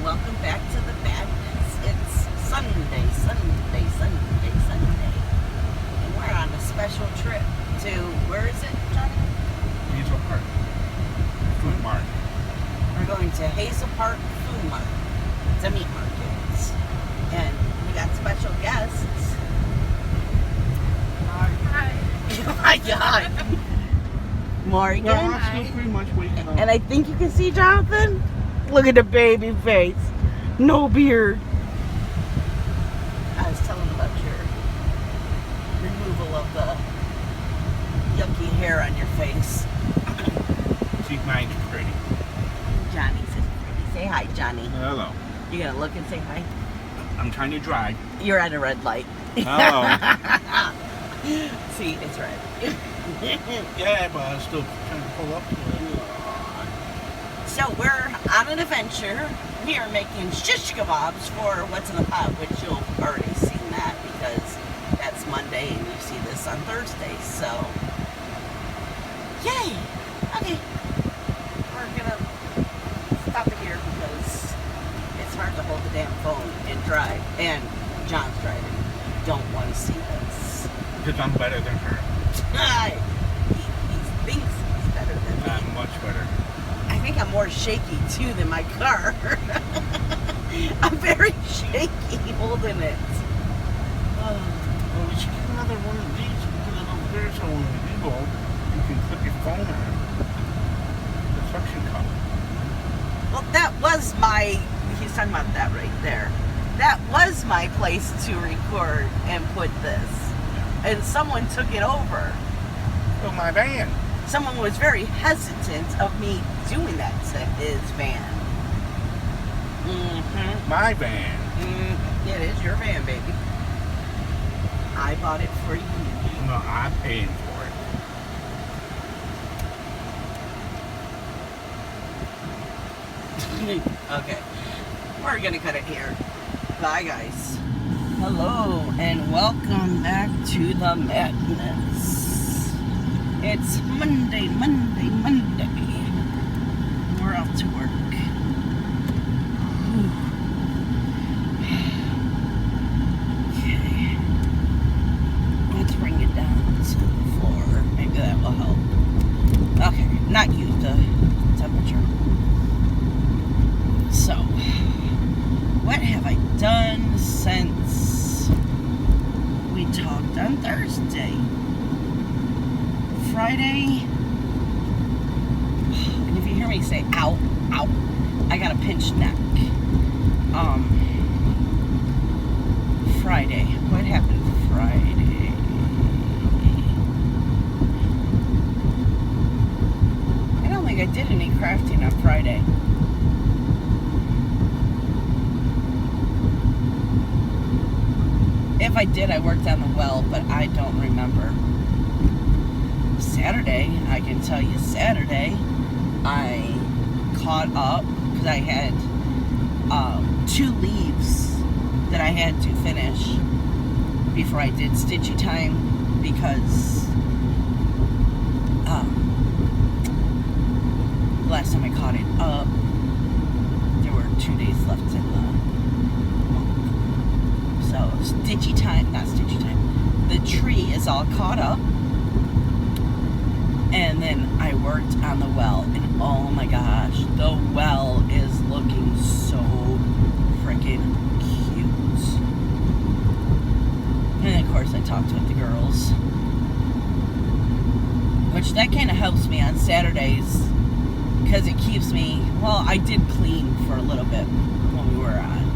welcome back to the madness. It's Sunday, and we're on a special trip to, where is it, Johnny? Hazel Park Food Mart. We're going to Hazel Park Food Mart. It's a meat market. And we got special guests. Hi. Oh my God. Morgan. Well, I'm still pretty much waking up. And I think you can see Jonathan. Look at the baby face. No beard. I was telling about your removal of the yucky hair on your face. See, mine's pretty. Johnny says pretty. Say hi, Johnny. Hello. You gonna look and say hi? I'm trying to drive. You're at a red light. Hello. See, it's red. Yeah, but I'm still trying to pull up. So we're on an adventure. We are making shish kebabs for What's in the Pot, which you'll already seen that because that's Monday and you see this on Thursday. So, yay! Okay, we're gonna stop it here because it's hard to hold the damn phone and drive. And John's driving. Don't want to see this. Because I'm better than her. He thinks he's better than me. I'm much better. I think I'm more shaky too than my car. I'm very shaky holding it. Well, we should get another one of these and put it over there so when you go, you can put your phone on the suction cup. Well, that was my, he's talking about that right there. That was my place to record and put this. And someone took it over. Oh, my van. Someone was very hesitant of me doing that to his van. Mm-hmm. My van. It is your van, baby. I bought it for you. No, I'm paying for it. Okay. We're gonna cut it here. Bye, guys. Hello, and welcome back to the madness. It's Monday. We're off to work. Okay. Let's bring it down to the floor. Maybe that will help. Okay, not you, the temperature. So, what have I done since we talked on Thursday? Friday, and if you hear me say ow, ow, I got a pinched neck. Friday, what happened Friday? I don't think I did any crafting on Friday. If I did, I worked on the well, but I don't remember. Saturday, I can tell you Saturday, I caught up because I had 2 leaves that I had to finish before I did Stitchy Time because last time I caught it up, there were 2 days left in the month. So Stitchy Time, not Stitchy Time, the tree is all caught up. And then I worked on the well, and oh my gosh, the well is looking so freaking cute. And of course I talked with the girls, which that kind of helps me on Saturdays, because it keeps me, well, I did clean for a little bit when we were on,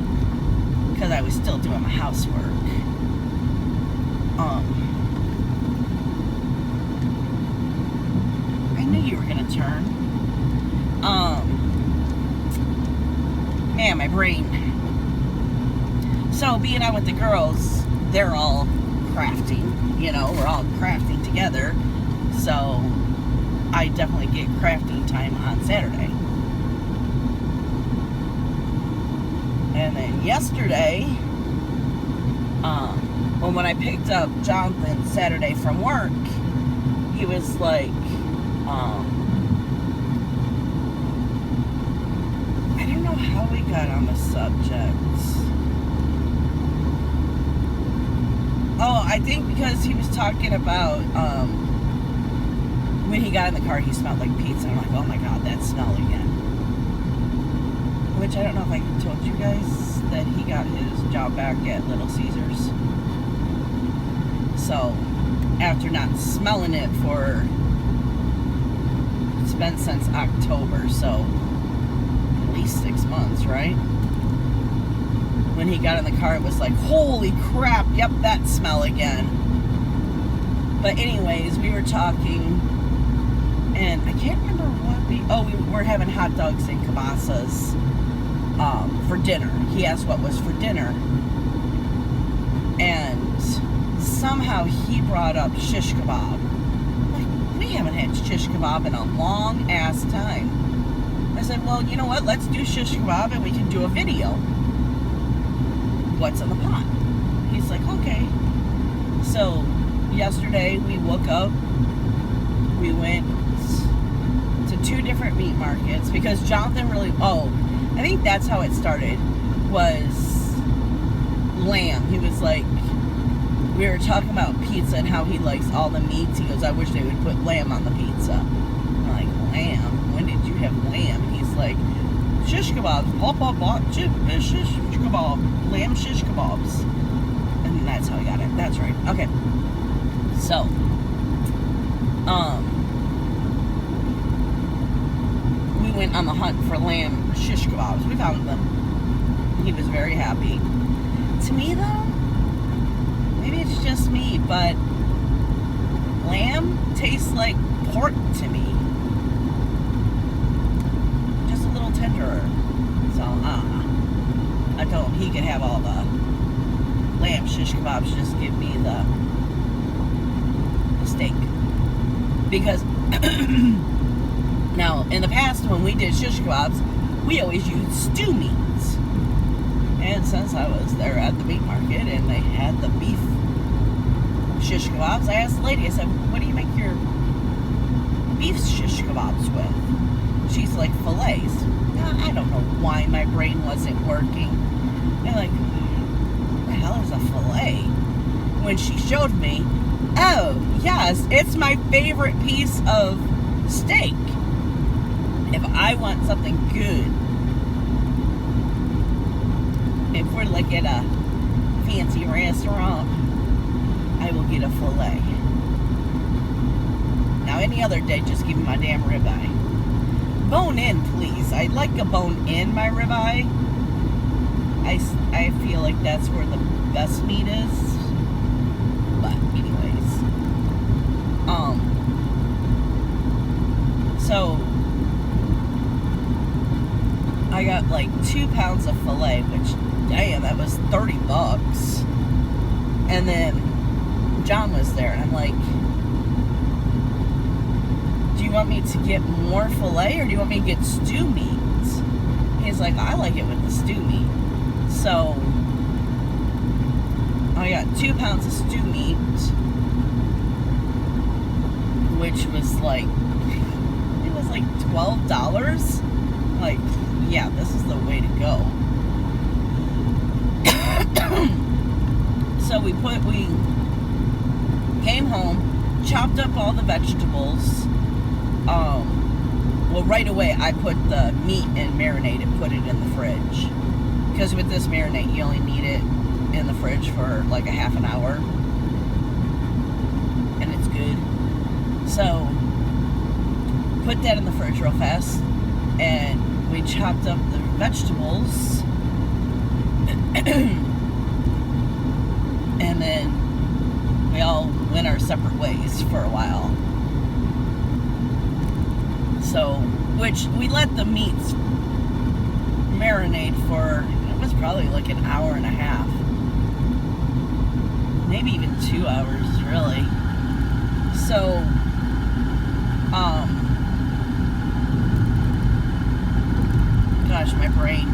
because I was still doing my housework. I knew you were gonna turn. Man, my brain. So being out with the girls, they're all crafting, you know, we're all crafting together. So I definitely get crafting time on Saturday. And then yesterday, well, when I picked up Jonathan Saturday from work, he was like, I don't know how how we got on the subject. Oh, I think because he was talking about when he got in the car, he smelled like pizza. I'm like, oh my god, that smell again. Which I don't know if I told you guys that he got his job back at Little Caesars. So, after not smelling it for, it's been since October, so at least 6 months, right? When he got in the car, it was like, holy crap, yep, that smell again. But anyways, we were talking, and I can't remember what we were having hot dogs and kibasas for dinner. He asked what was for dinner. And somehow he brought up shish kebab. Like, we haven't had shish kebab in a long ass time. I said, well, you know what, let's do shish kebab and we can do a video. What's in the pot? He's like, okay. So yesterday we woke up, we went to 2 different meat markets because Jonathan really, I think that's how it started, was lamb. He was like, we were talking about pizza and how he likes all the meats. He goes, I wish they would put lamb on the pizza. I'm like, lamb? When did you have lamb? And he's like, shish kebabs, shish kebab, lamb shish kebabs. And that's how I got it. That's right. Okay. So, we went on the hunt for lamb shish kebabs. We found them. He was very happy. To me, though, maybe it's just me, but lamb tastes like pork to me. Just a little tenderer. So, I told him he could have all the lamb shish kebabs, just give me the steak. Because, now, in the past, when we did shish kebabs, we always used stew meats. And since I was there at the meat market and they had the beef shish kebabs, I asked the lady, I said, what do you make your beef shish kebabs with? She's like, fillets. Now, I don't know why my brain wasn't working. I'm like, what the hell is a fillet? When she showed me, oh, yes, it's my favorite piece of steak. If I want something good, if we're like at a fancy restaurant, I will get a fillet. Now, any other day, just give me my damn ribeye. Bone in, please. I'd like a bone in my ribeye. I feel like that's where the best meat is. But anyways. So I got like 2 pounds of filet, which, damn, that was $30. And then John was there, and I'm like, do you want me to get more filet, or do you want me to get stew meat? He's like, I like it with the stew meat. So I got 2 pounds of stew meat, which was like, it was like $12. Like, yeah, this is the way to go. So we came home, chopped up all the vegetables. Well, right away I put the meat in marinade and put it in the fridge. Because with this marinade, you only need it in the fridge for like a half an hour. And it's good. So, put that in the fridge real fast. And we chopped up the vegetables. And then we all went our separate ways for a while. So, which we let the meats marinate for, it was probably like an hour and a half. Maybe even 2 hours, really. So, gosh, my brain.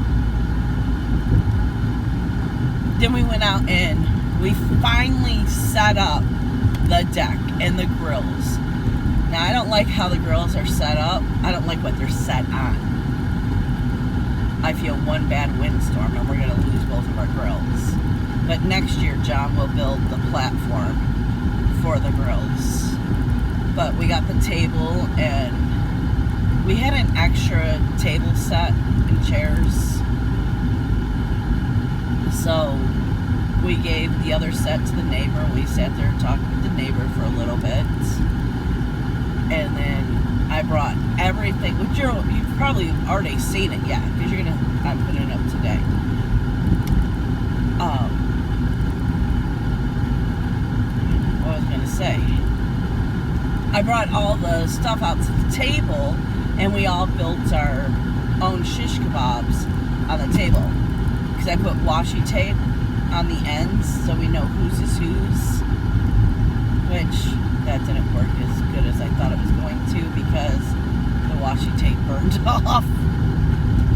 Then we went out and we finally set up the deck and the grills. Now, I don't like how the grills are set up. I don't like what they're set on. I feel one bad windstorm and we're going to lose both of our grills. But next year, John will build the platform for the grills. But we got the table, and we had an extra table set and chairs. So we gave the other set to the neighbor. We sat there and talked with the neighbor for a little bit. And then I brought everything, which you've probably already seen it yet, because I'm putting it up today. What was I going to say? I brought all the stuff out to the table, and we all built our own shish kebabs on the table. Because I put washi tape on the ends, so we know whose is whose. Which, that didn't work as good as I thought it was going to, because the washi tape burned off.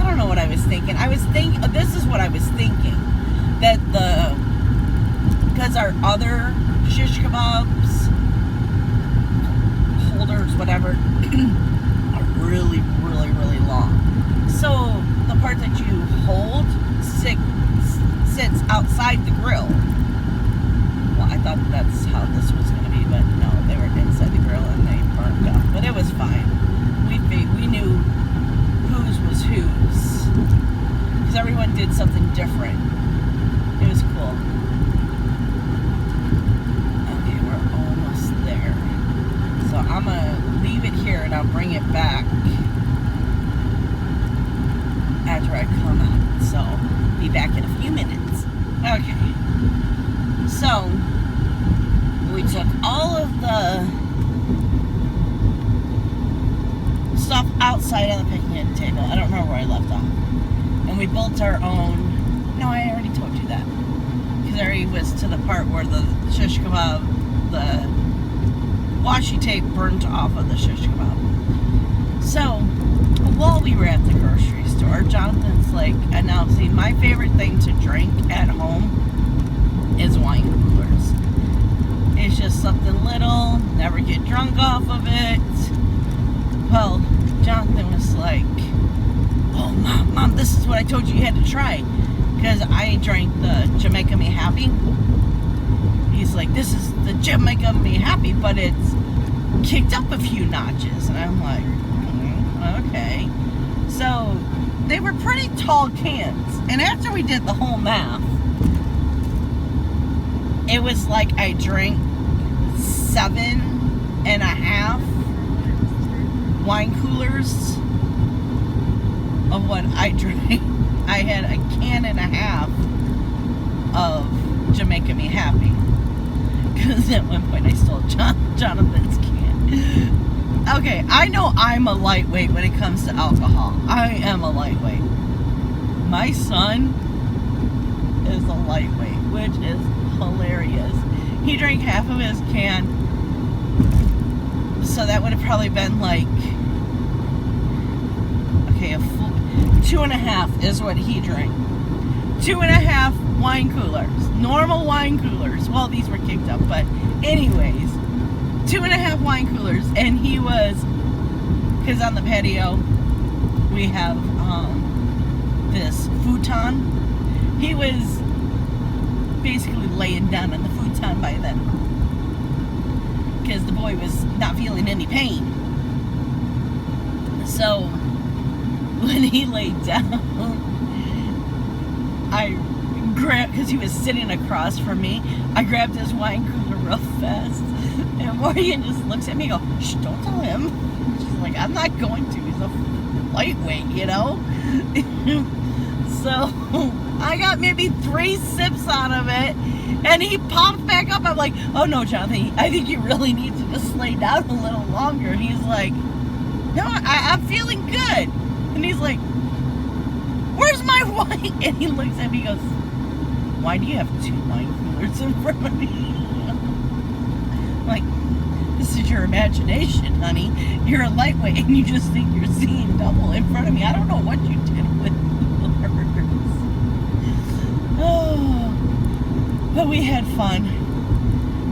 I don't know what I was thinking. This is what I was thinking. That because our other shish kebabs, holders, whatever, are really, really, really long. So the part that you hold sits outside the grill. Well, I thought that's how this was going to be, but no, they were inside the grill and they burned up. But it was fine. We knew whose was whose, because everyone did something different. It was cool. Okay, we're almost there. So I'm going to leave it here and I'll bring it back after I come out. So, be back in a few minutes. Okay. So, we took all of the stuff outside on the picnic table. I don't remember where I left off. And we built our own. No, I already told you that. Because I already was to the part where the shish kebab, the washi tape burnt off of the shish kebab. So, while we were at the grocery store, Jonathan's like announcing my favorite thing to drink at home is wine coolers. It's just something little, never get drunk off of it. Well, Jonathan was like, oh, Mom, this is what I told you had to try. Because I drank the Jamaica Me Happy. He's like, this is the Jamaica Me Happy, but it's kicked up a few notches. And I'm like, okay. So, they were pretty tall cans. And after we did the whole math, it was like I drank 7.5 wine coolers of what I drank. I had a 1.5 of Jamaica Me Happy. Because at one point I stole Jonathan's can. Okay, I know I'm a lightweight when it comes to alcohol. I am a lightweight. My son is a lightweight, which is hilarious. He drank half of his can, so that would have probably been like, okay, a full 2.5 is what he drank. 2.5 wine coolers, normal wine coolers. Well, these were kicked up, but anyways, 2.5 wine coolers, and he was, because on the patio we have this futon. He was basically laying down on the futon by then, because the boy was not feeling any pain. So when he laid down, I grabbed, because he was sitting across from me, I grabbed his wine cooler real fast, and Morgan just looks at me and goes, shh, don't tell him. She's like, I'm not going to, he's a lightweight, you know. So I got maybe 3 sips out of it, and he popped back up. I'm like, oh no, Jonathan, I think you really need to just lay down a little longer. And he's like, no, I'm feeling good. And he's like, where's my wine? And he looks at me and goes, why do you have 2 wine coolers in front of me? I'm like, this is your imagination, honey. You're a lightweight and you just think you're seeing double in front of me. I don't know what you did with yours. Oh, but we had fun.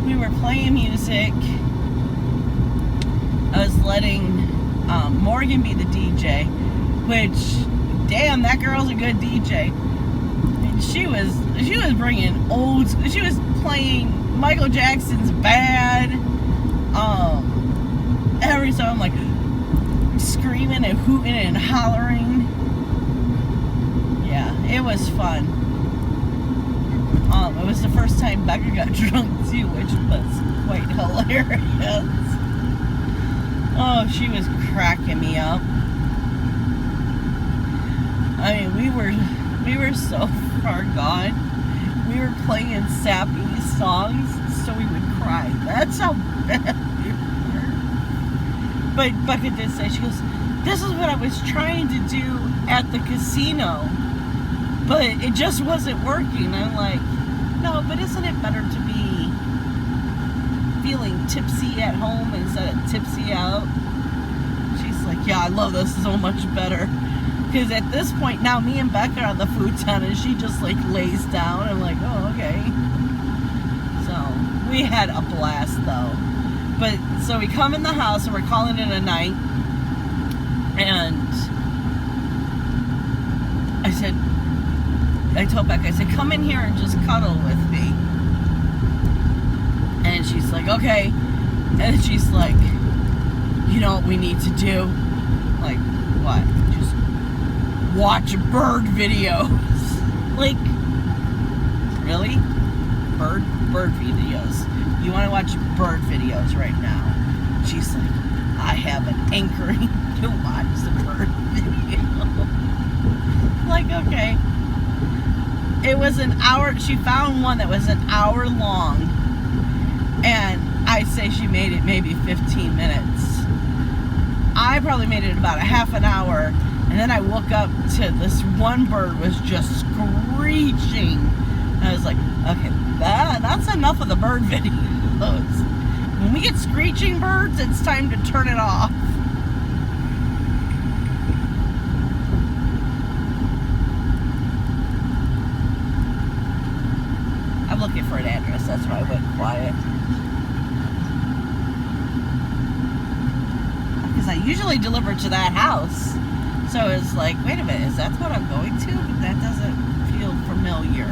We were playing music. I was letting Morgan be the DJ, which damn, that girl's a good DJ. And she was bringing she was playing Michael Jackson's Bad. Every song, like screaming and hooting and hollering. Yeah, it was fun. It was the first time Becca got drunk too, which was quite hilarious. Oh, she was cracking me up. I mean, we were so far gone. We were playing sappy songs so we would cry. That's how bad we were. But Becca did say, she goes, this is what I was trying to do at the casino, but it just wasn't working. I'm like, no, but isn't it better to be feeling tipsy at home instead of tipsy out? She's like, yeah, I love this so much better. Because at this point, now me and Becca are on the futon and she just like lays down. I'm like, oh, okay. So, we had a blast though. But, so we come in the house and we're calling it a night. And I told Becca, I said, come in here and just cuddle with me. And she's like, okay. And she's like, you know what we need to do? Like, what? Just watch bird videos. Like, really? Bird videos. You want to watch bird videos right now? She's like, I have an anchoring to watch the bird video. Like, okay. It was an hour. She found one that was an hour long. And I'd say she made it maybe 15 minutes. I probably made it about a half an hour. And then I woke up to this one bird was just screeching. And I was like, okay, that's enough of the bird videos. When we get screeching birds, it's time to turn it off. I'm looking for an address, that's why I went quiet. Because I usually deliver to that house. So it's like, wait a minute, is that what I'm going to? But that doesn't feel familiar.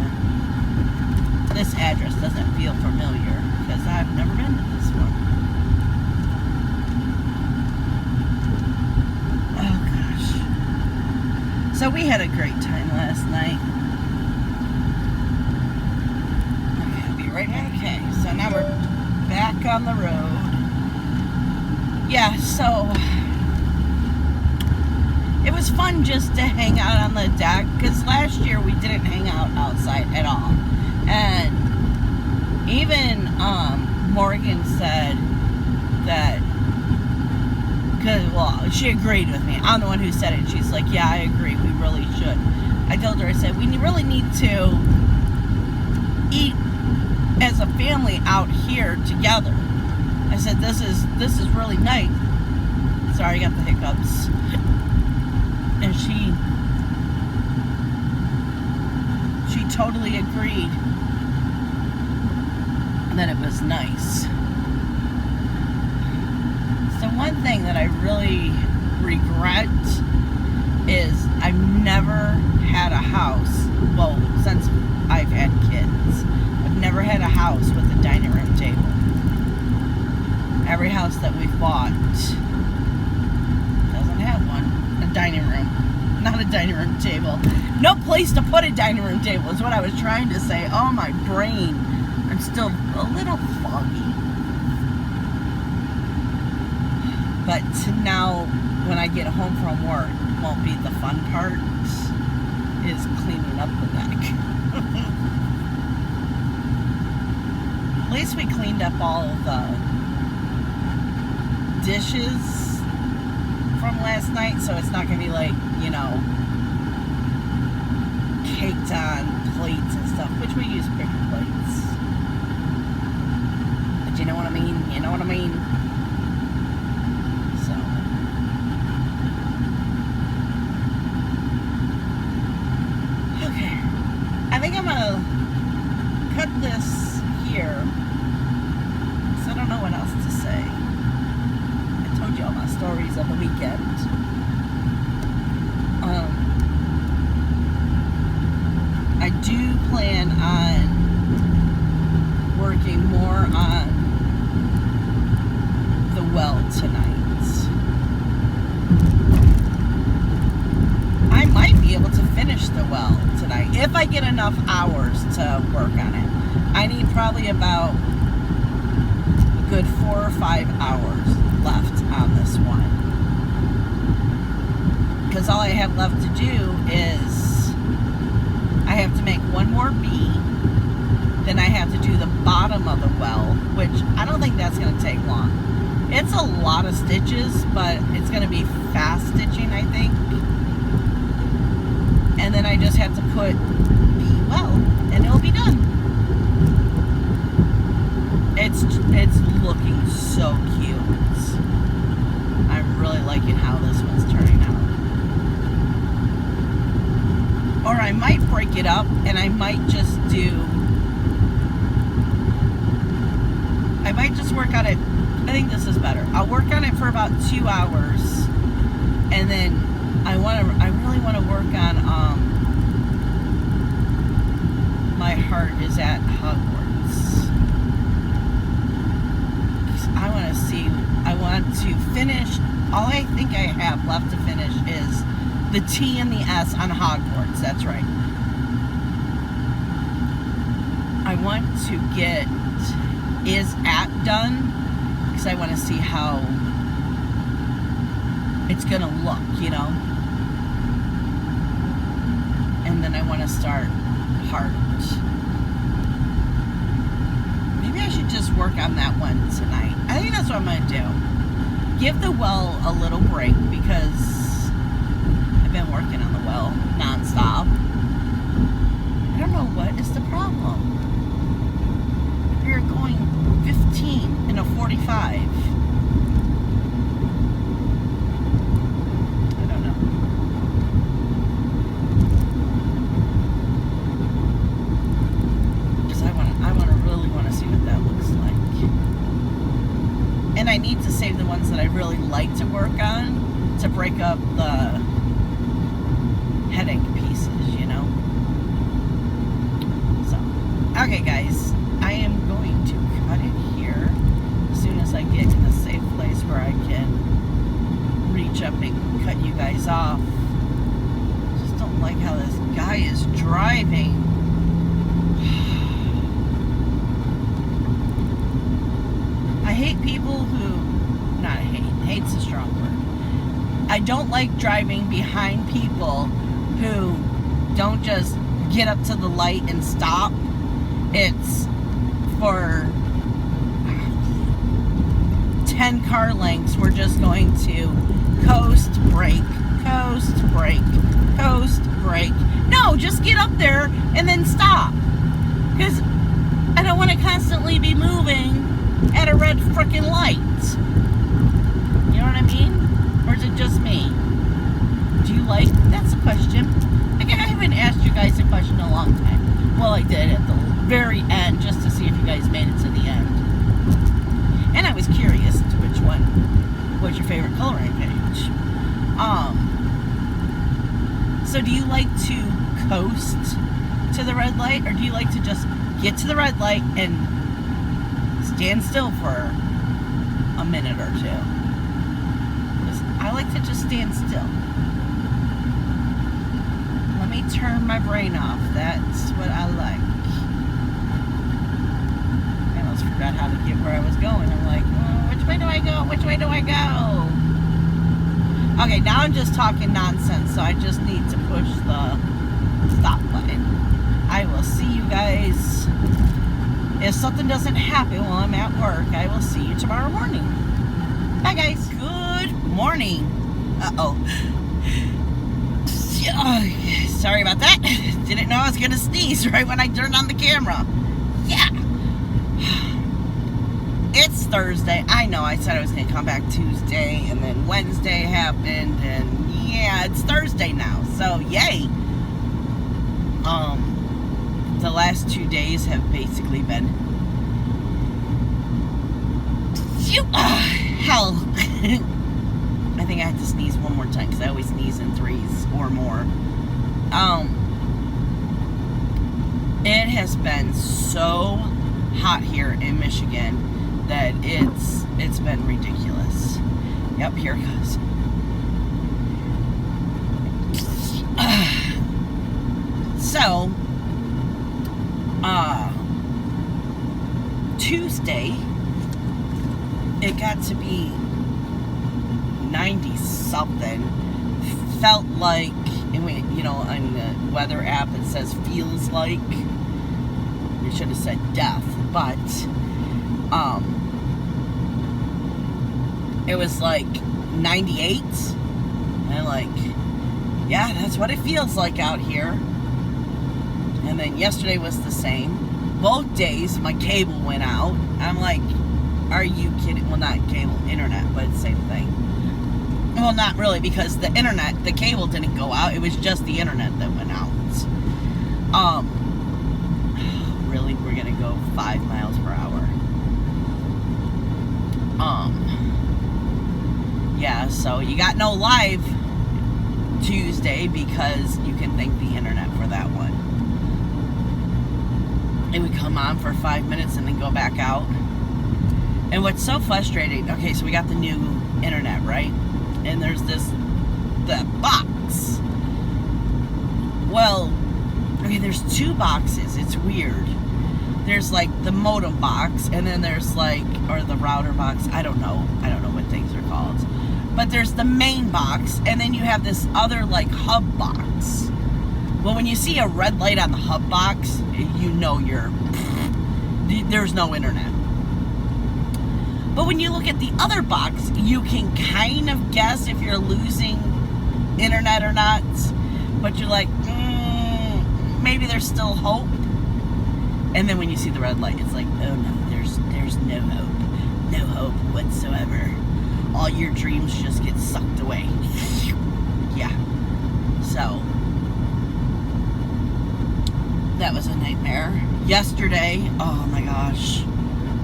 This address doesn't feel familiar because I've never been to this one. Oh gosh. So we had a great time last night. Okay, I'll be right back. Okay, so now we're back on the road. Yeah, so it was fun just to hang out on the deck because last year we didn't hang out outside at all. And even Morgan said that, well, she agreed with me. I'm the one who said it. She's like, yeah, I agree. We really should. I told her, I said, we really need to eat as a family out here together. I said, this is really nice. Sorry, I got the hiccups. And she totally agreed that it was nice. So one thing that I really regret is I've never had a house, well, since I've had kids, I've never had a house with a dining room table. Every house that we've bought doesn't have one. A dining room. Not a dining room table. No place to put a dining room table is what I was trying to say. Oh, my brain. I'm still a little foggy. But now, when I get home from work, won't be the fun part. Is cleaning up the deck. At least we cleaned up all the dishes from last night, so it's not going to be like, you know, caked on plates and stuff, which we use bigger plates. But you know what I mean? You know what I mean? So. Okay. I think I'm going to cut this here, because I don't know what else to say. I told you all my stories of the weekend. plan on working more on the well tonight. I might be able to finish the well tonight if I get enough hours to work on it. I need probably about a good 4 or 5 hours left on this one. Because all I have left to do is I have to make one more bee. Then I have to do the bottom of the well, which I don't think that's going to take long. It's a lot of stitches, but it's going to be fast stitching, I think. And then I just have to put bee well, and it'll be done. It's looking so cute. I'm really liking how this one's turning out. Or I might break it up, and I might just work on it. I think this is better. I'll work on it for about 2 hours, and then I really want to work on My Heart is at Hogwarts. I want to finish. All I think I have left to finish is the T and the S on Hogwarts. That's right. I want to get is at done because I want to see how it's gonna look, you know. And then I want to start Heart. Maybe I should just work on that one tonight. I think that's what I'm gonna do. Give the well a little break because I've been working on the well non-stop. I don't know what is the problem. We're going 15 in a 45. I don't know. Because I really want to see what that looks like. And I need to save the ones that I really like to work on to break up the headache pieces, you know? So, okay guys, I am going to cut it here as soon as I get in a safe place where I can reach up and cut you guys off. I just don't like how this guy is driving. I hate people who, not hate, hate's a strong word. I don't like driving behind people who don't just get up to the light and stop. It's for 10 car lengths, we're just going to coast, brake, coast, brake, coast, brake. No, just get up there and then stop. Because I don't want to constantly be moving at a red frickin' light. You know what I mean? Or is it just me? Do you like? That's a question. I haven't asked you guys a question in a long time. Well, I did at the very end just to see if you guys made it to the end. And I was curious to which one was your favorite coloring page. So do you like to coast to the red light, or do you like to just get to the red light and stand still for a minute or two? I like to just stand still. Let me turn my brain off. That's what I like. I almost forgot how to get where I was going. I'm like, oh, which way do I go? Which way do I go? Okay, now I'm just talking nonsense, so I just need to push the stop button. I will see you guys. If something doesn't happen while I'm at work, I will see you tomorrow morning. Bye, guys. Good morning. Uh-oh. Sorry about that. Didn't know I was going to sneeze right when I turned on the camera. Yeah. It's Thursday. I know I said I was going to come back Tuesday, and then Wednesday happened, and yeah, it's Thursday now. So, yay. The last 2 days have basically been hell. I think I have to sneeze one more time because I always sneeze in threes or more. It has been so hot here in Michigan that it's been ridiculous. Yep, here it goes. So, Tuesday, it got to be 90 something. Felt like, and we, you know, on the weather app it says feels like. We should have said death, but it was like 98, and like, yeah, that's what it feels like out here. And then yesterday was the same. Both days my cable went out. I'm like, are you kidding? Well, not cable, internet, but same thing. Well, not really, because the internet, the cable didn't go out. It was just the internet that went out. Really, we're gonna go 5 miles per hour. Yeah, so you got no live Tuesday because you can thank the internet for that one. It would come on for 5 minutes and then go back out. And what's so frustrating, okay, so we got the new internet, right? And there's the box. Well, okay, there's 2 boxes. It's weird. There's like the modem box, and then there's like, or the router box. I don't know what things are called. But there's the main box, and then you have this other like hub box. Well, when you see a red light on the hub box, you know there's no internet. But when you look at the other box, you can kind of guess if you're losing internet or not. But you're like, maybe there's still hope. And then when you see the red light, it's like, oh no, there's no hope. No hope whatsoever. All your dreams just get sucked away. Yeah. So, that was a nightmare. Yesterday, oh my gosh,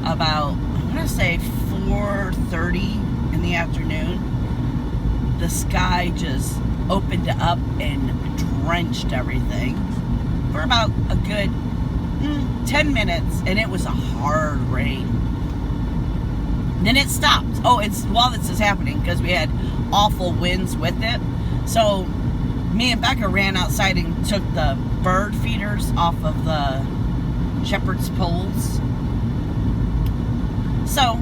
about, I'm going to say 4:30 in the afternoon, the sky just opened up and drenched everything for about a good 10 minutes, and it was a hard rain. Then it stopped. Oh, it's while this is happening, because we had awful winds with it. So me and Becca ran outside and took the bird feeders off of the shepherd's poles. So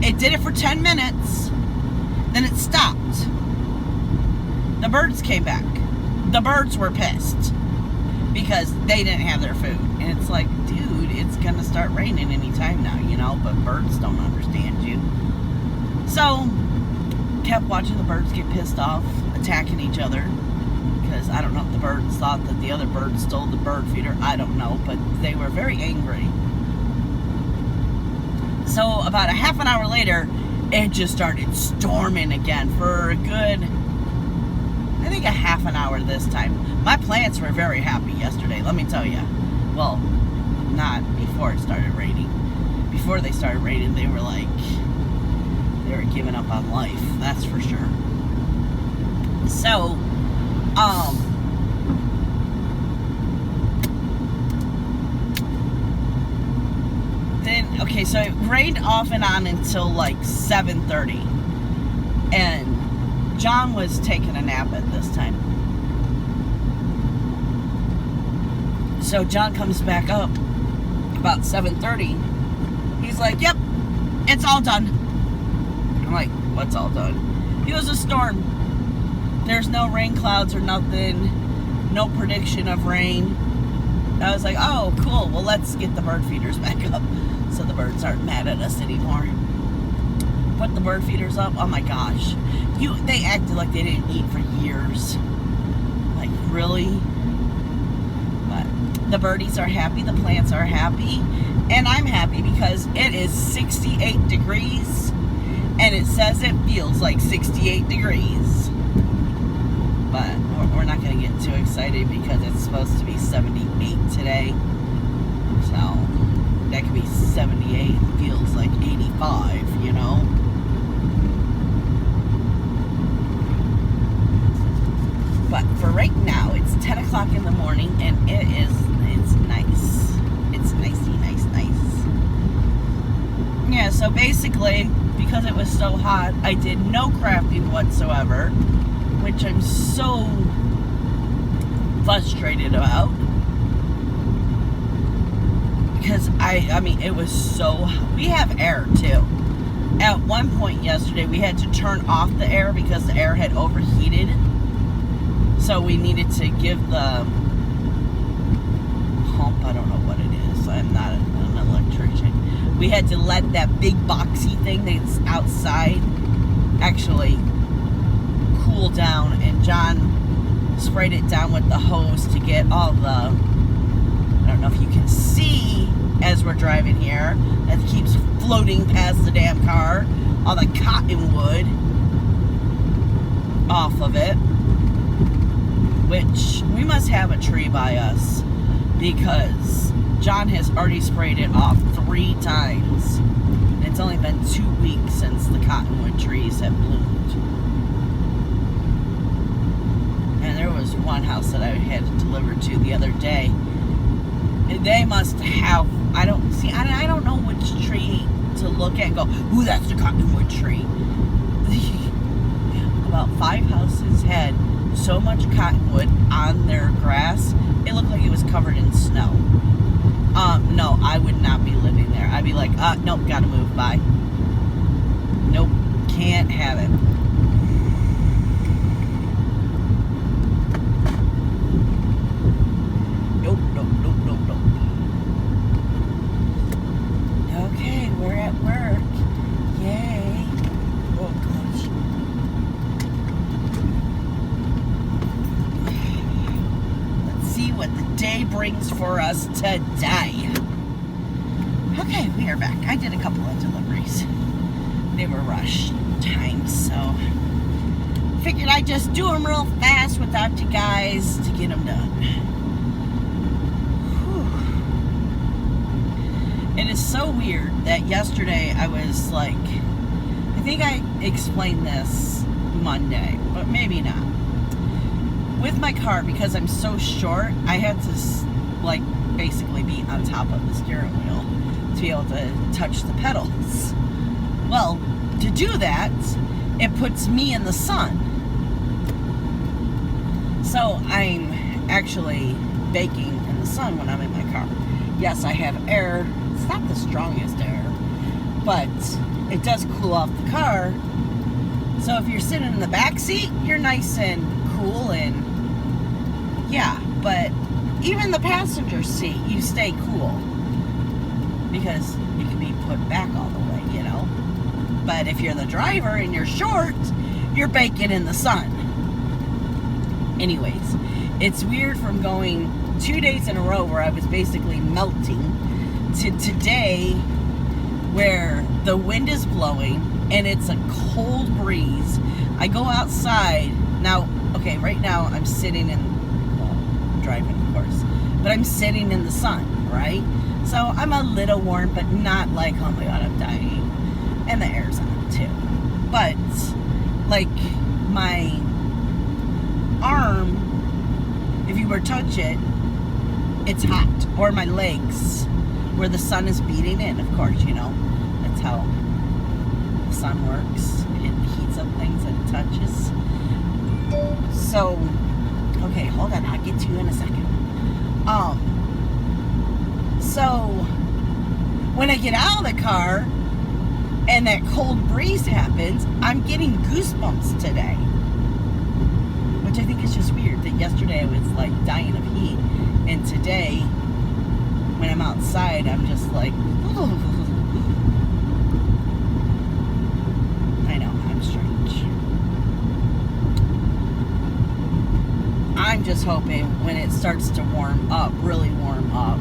it did it for 10 minutes. Then it stopped. The birds came back. The birds were pissed because they didn't have their food. And it's like, dude, it's gonna start raining anytime now, you know, but birds don't understand you. So, kept watching the birds get pissed off, attacking each other, because I don't know if the birds thought that the other bird stole the bird feeder, I don't know, but they were very angry. So, about a half an hour later, it just started storming again for a good, I think a half an hour this time. My plants were very happy yesterday, let me tell you. Well, not before it started raining. Before they started raining, they were like, they were giving up on life, that's for sure. So, then, okay, so it rained off and on until like 7:30. And John was taking a nap at this time. So John comes back up about 7:30. He's like, yep, it's all done. I'm like, what's all done? He goes, a storm. There's no rain clouds or nothing. No prediction of rain. I was like, oh, cool. Well, let's get the bird feeders back up so the birds aren't mad at us anymore. Put the bird feeders up. Oh my gosh. They acted like they didn't eat for years. Like, really? But the birdies are happy. The plants are happy. And I'm happy because it is 68 degrees. And it says it feels like 68 degrees. But we're not going to get too excited because it's supposed to be 78 today. So, that could be 78. Feels like 85, you know? But for right now, it's 10 o'clock in the morning and it's nice. Yeah, so basically, because it was so hot, I did no crafting whatsoever, which I'm so frustrated about. Because I mean, it was so, we have air too. At one point yesterday, we had to turn off the air because the air had overheated. So we needed to give the pump, I don't know what it is. I'm not an electrician. We had to let that big boxy thing that's outside actually cool down. And John sprayed it down with the hose to get all the, I don't know if you can see as we're driving here, that keeps floating past the damn car, all the cottonwood off of it, which we must have a tree by us because John has already sprayed it off 3 times. And it's only been 2 weeks since the cottonwood trees have bloomed. And there was one house that I had delivered to the other day. They must have, I don't know which tree to look at and go, ooh, that's the cottonwood tree. About 5 houses had so much cottonwood on their grass, it looked like it was covered in snow. No, I would not be living there. I'd be like, nope, gotta move, bye. Nope, can't have it. Nope. Okay, we're at work. Yay. Oh, gosh. Let's see what the day brings for us today. Okay, we are back. I did a couple of deliveries. They were rush times, so figured I'd just do them real fast without you guys to get them done. It is so weird that yesterday I was like, I think I explained this Monday, but maybe not. With my car, because I'm so short, I had to like basically be on top of the steering wheel to be able to touch the pedals. Well, to do that, it puts me in the sun. So I'm actually baking in the sun when I'm in my car. Yes, I have air. It's not the strongest air, but it does cool off the car. So if you're sitting in the back seat, you're nice and cool and yeah, but even the passenger seat, you stay cool because you can be put back all the way, you know. But if you're the driver and you're short, you're baking in the sun. Anyways, it's weird from going 2 days in a row where I was basically melting to today where the wind is blowing and it's a cold breeze. I go outside now. Okay, right now I'm sitting in, well, I'm driving of course, but I'm sitting in the sun, right? So I'm a little warm, but not like, oh my god, I'm dying. And the air's on too. But like my arm, if you were to touch it, it's hot. Or my legs, where the sun is beating in, of course, you know. That's how the sun works. It heats up things that it touches. So, okay, hold on. I'll get to you in a second. So, when I get out of the car and that cold breeze happens, I'm getting goosebumps today. Which I think is just weird that yesterday I was like dying of heat. And today, when I'm outside, I'm just like, oh. I know, I'm strange. I'm just hoping when it starts to warm up, really warm up,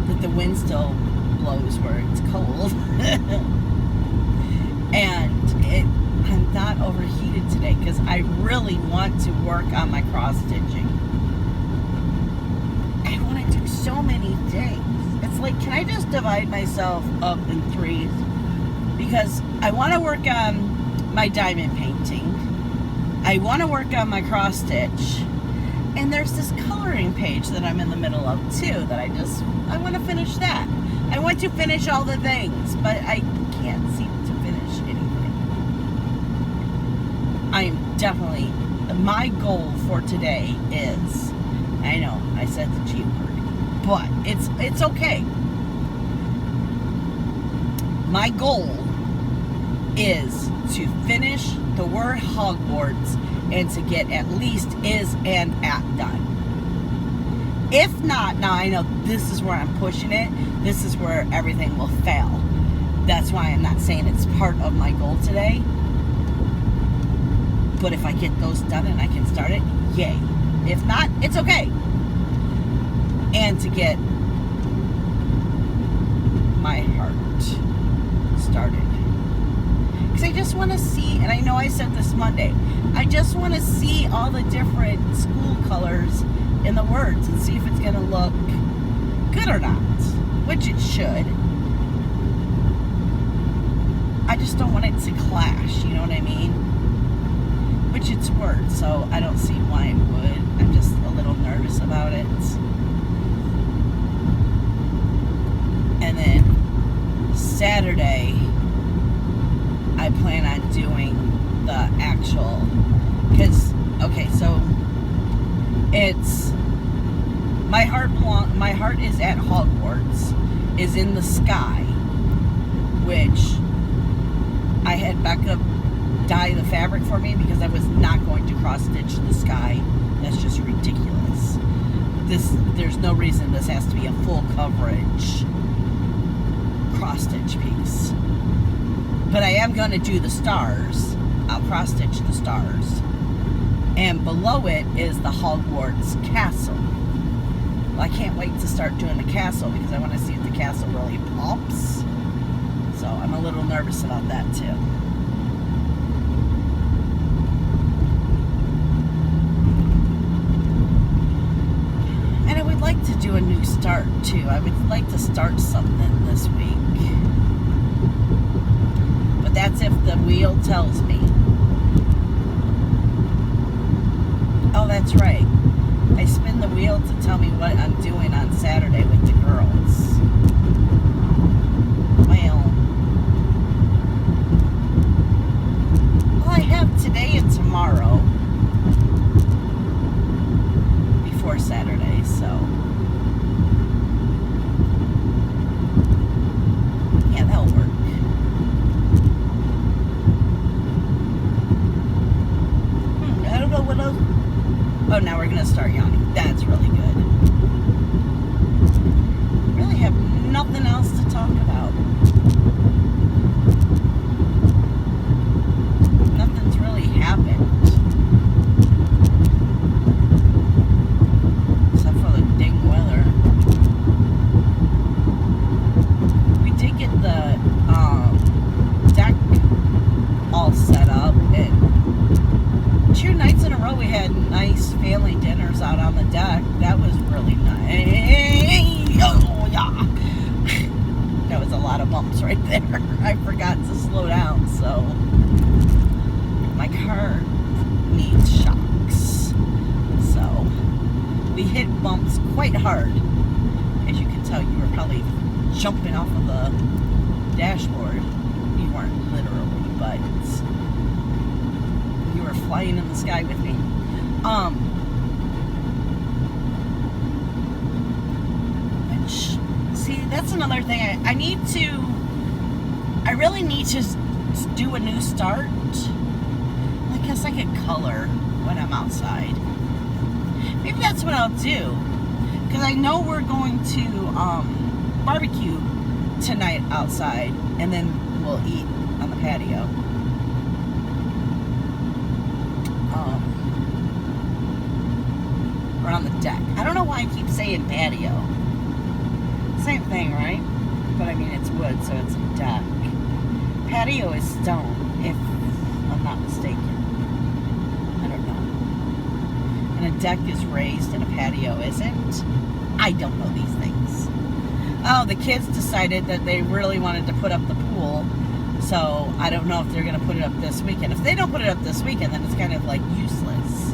that the wind still blows where it's cold. And I'm not overheated today because I really want to work on my cross stitching. I want to do so many things. It's like, can I just divide myself up in 3? Because I want to work on my diamond painting. I want to work on my cross stitch. And there's this coloring page that I'm in the middle of too that I want to finish that. I want to finish all the things, but I I'm definitely, my goal for today is, I know, I said the G word, but it's okay. My goal is to finish the word Hogwarts and to get at least is and at done. If not, now I know this is where I'm pushing it. This is where everything will fail. That's why I'm not saying it's part of my goal today. But if I get those done and I can start it, yay. If not, it's okay. And to get my heart started. Because I just want to see, and I know I said this Monday, I just want to see all the different school colors in the words and see if it's going to look good or not. Which it should. I just don't want it to clash, you know what I mean? Which it's words, so I don't see why it would. I'm just a little nervous about it. And then Saturday, I plan on doing the actual, because, okay, so it's, my heart is at Hogwarts, is in the sky, which I had Becca dye the fabric for me because I was not going to cross stitch the sky. That's just ridiculous. There's no reason this has to be a full coverage cross stitch piece. But I am going to do the stars. I'll cross stitch the stars. And below it is the Hogwarts castle. Well, I can't wait to start doing the castle because I want to see if the castle really pops. So I'm a little nervous about that too. And I would like to do a new start too. I would like to start something this week. But that's if the wheel tells me. Oh, that's right. I spin the wheel to tell me what I'm doing on Saturday with the girls. Well, I have today and tomorrow before Saturday, so yeah, that'll work. I don't know what else. Oh, now we're gonna start yawning. That's really good. Really have nothing else to talk about. Nothing's really happened. Except for the dang weather. We did get the deck all set up, and 2 nights in a row we had nice family dinners out on the deck. That was really nice. Oh, yeah. That was a lot of bumps right there. I forgot to slow down, so my car needs shocks. So we hit bumps quite hard. As you can tell, you were probably jumping off of the dashboard. You weren't literally, but you were flying in the sky with me. Which, see, that's another thing. I really need to do a new start. I guess I could color when I'm outside. Maybe that's what I'll do. Because I know we're going to barbecue tonight outside. And then we'll eat on the patio. Or on the deck. I don't know why I keep saying patio. Same thing, right? But I mean, it's wood, so it's a deck. Patio is stone, if I'm not mistaken. I don't know. And a deck is raised and a patio isn't. I don't know these things. Oh, the kids decided that they really wanted to put up the pool. So I don't know if they're going to put it up this weekend. If they don't put it up this weekend, then it's kind of like useless.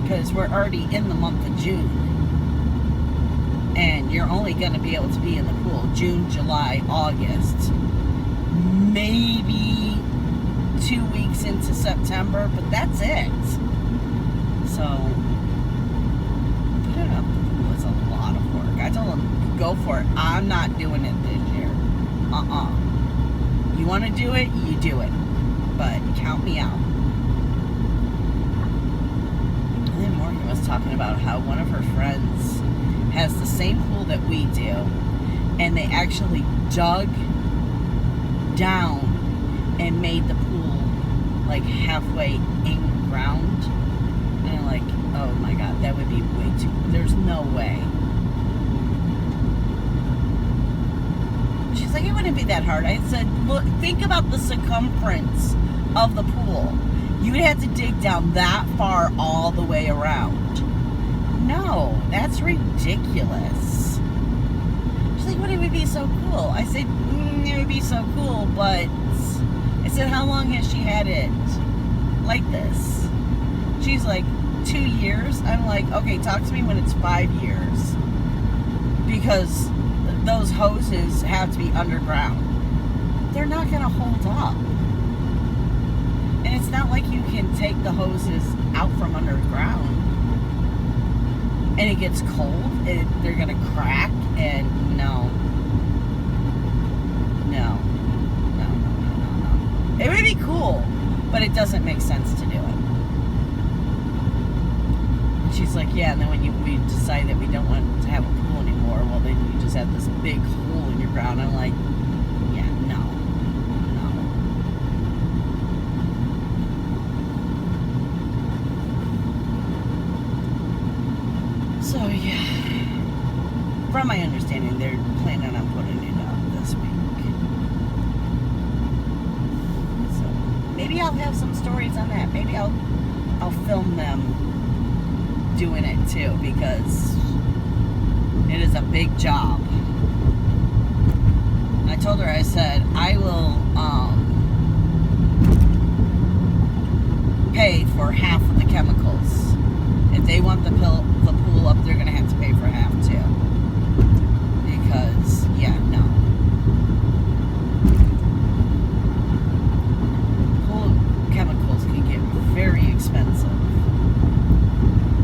Because we're already in the month of June. And you're only going to be able to be in the pool June, July, August. Maybe 2 weeks into September, but that's it. So, putting up the pool is a lot of work. I told him, go for it. I'm not doing it this year. You want to do it, you do it. But count me out. And then Morgan was talking about how one of her friends has the same pool that we do, and they actually dug down and made the pool like halfway in ground. And I'm like, oh my god, that would be way too, there's no way. She's like, it wouldn't be that hard. I said, look, think about the circumference of the pool. You would have to dig down that far all the way around. No, that's ridiculous. She's like, but it would be so cool. I said, it would be so cool, but I said, how long has she had it like this? She's like, 2 years. I'm like, okay, talk to me when it's 5 years. Because those hoses have to be underground. They're not going to hold up. And it's not like you can take the hoses out from underground and it gets cold and they're going to crack, and no. It would be cool, but it doesn't make sense to do it. And she's like, yeah, and then when we decide that we don't want to have a pool anymore, well, then you just have this big hole in your ground. I'm like, yeah, no. So, yeah. From my understanding, they're planning on putting it up this week. So, maybe I'll have some stories on that. Maybe I'll film them doing it too, because it is a big job. I told her, I said, I will pay for half of the chemicals. If they want the pool up, they're going to have to pay for half too. Because, yeah, no. Pool chemicals can get very expensive.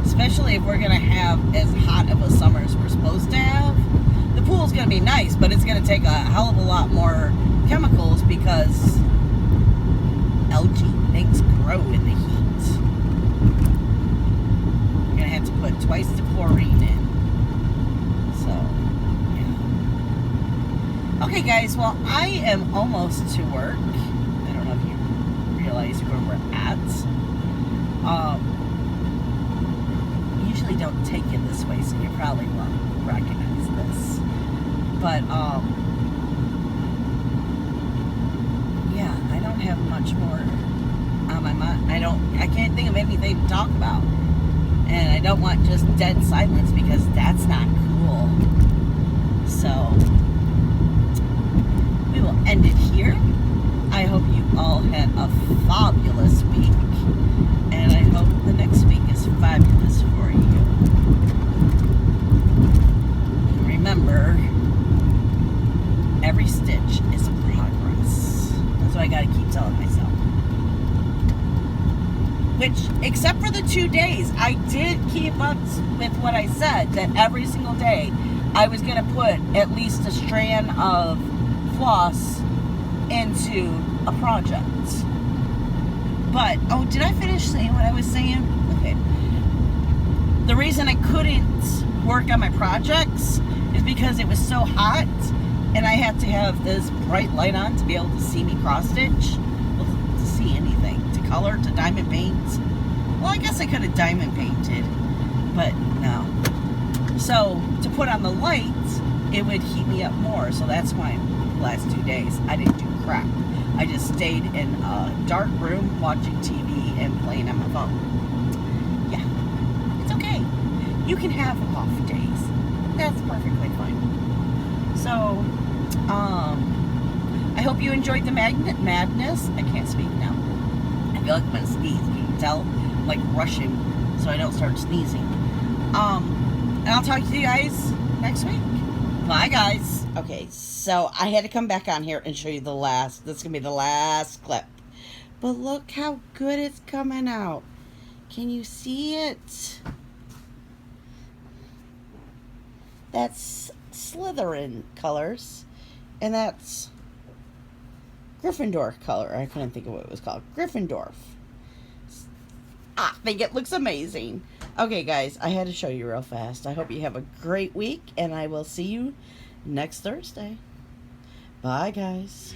Especially if we're going to have as hot of a summer as we're supposed to have. The pool's going to be nice, but it's going to take a hell of a lot more chemicals because algae, things grow in the heat. You're going to have to put twice the chlorine in. So, yeah. Okay, guys, well, I am almost to work. I don't know if you realize where we're at. Usually don't take it this way, so you probably won't recognize this. But, yeah, I don't have much more on my mind. I can't think of anything to talk about. And I don't want just dead silence because that's not cool. So, we will end it here. I hope you all had a fabulous week. And I hope the next week is fabulous for you. And remember, every stitch is progress. That's what I gotta keep telling myself. Which, except for the 2 days, I did keep up with what I said, that every single day I was gonna put at least a strand of floss into a project. But, oh, did I finish saying what I was saying? Okay. The reason I couldn't work on my projects is because it was so hot and I had to have this bright light on to be able to see me cross stitch. Well, to see anything. To color, to diamond paint. Well, I guess I could have diamond painted, but no. So, to put on the lights, it would heat me up more. So that's why the last 2 days I didn't do crap. I just stayed in a dark room watching TV and playing on my phone. Yeah, it's okay. You can have off days. That's perfectly fine. So, I hope you enjoyed the magnet madness. I can't speak now. I feel like I'm gonna sneeze. You can tell I'm like rushing so I don't start sneezing. And I'll talk to you guys next week. Bye, guys. Okay, so I had to come back on here and show you the last. This is gonna be the last clip But look how good it's coming out. Can you see it? That's Slytherin colors. And that's Gryffindor color. I couldn't think of what it was called. Gryffindor. I think it looks amazing. Okay, guys, I had to show you real fast. I hope you have a great week, and I will see you next Thursday. Bye, guys.